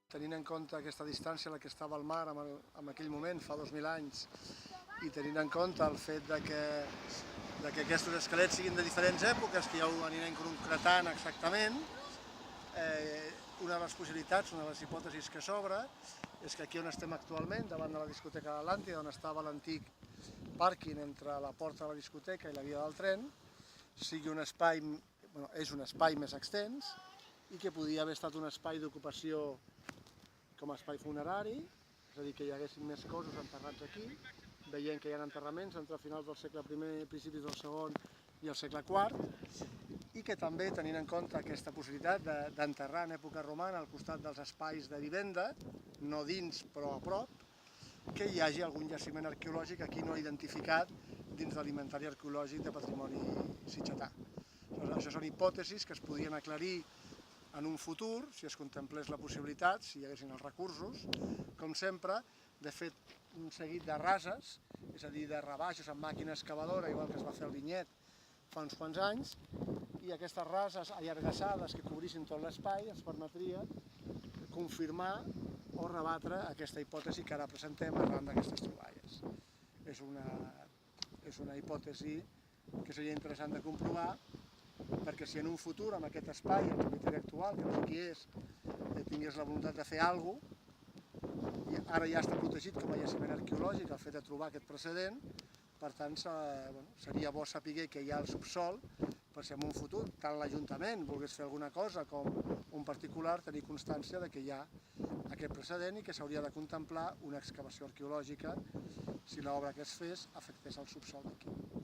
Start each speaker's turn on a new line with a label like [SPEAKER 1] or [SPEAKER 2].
[SPEAKER 1] Tenint en compte aquesta distància a la que estava el mar en aquell moment, fa 2.000 anys, i tenint en compte el fet que aquests esquelets siguin de diferents èpoques, que ja ho anirem concretant exactament, una de les possibilitats, una de les hipòtesis que s'obre, és que aquí on estem actualment, davant de la discoteca de l'Atlàntida, on estava l'antic pàrquing entre la porta de la discoteca i la via del tren, sigui un espai, és un espai més extens i que podia haver estat un espai d'ocupació com a espai funerari, és a dir, que hi haguessin més cossos enterrats aquí, veient que hi ha enterraments entre finals del segle I, principis del segon i el segle IV, i que també, tenint en compte aquesta possibilitat d'enterrar en època romana al costat dels espais de vivenda, no dins però a prop, que hi hagi algun jaciment arqueològic aquí no identificat dins de l'Inventari Arqueològic de Patrimoni Sitgetà. Això són hipòtesis que es podrien aclarir en un futur, si es contemplés la possibilitat, si hi haguessin els recursos, com sempre, de fet un seguit de rases, és a dir, de rebaixes amb màquina excavadora, igual que es va fer al Vinyet fa uns quants anys, i aquestes rases allargassades que cobrissin tot l'espai ens permetria confirmar o rebatre aquesta hipòtesi que ara presentem arran d'aquestes troballes. És una hipòtesi que seria interessant de comprovar, perquè si en un futur amb aquest espai, el propietari actual, que no sé qui és, tingués la voluntat de fer alguna cosa, ara ja està protegit com a jaciment arqueològic el fet de trobar aquest precedent, per tant seria bo saber que hi ha al subsol, per si en un futur tant l'Ajuntament volgués fer alguna cosa com un particular, tenir constància que hi ha aquest precedent i que s'hauria de contemplar una excavació arqueològica si l'obra que es fes afectés al subsol d'aquí.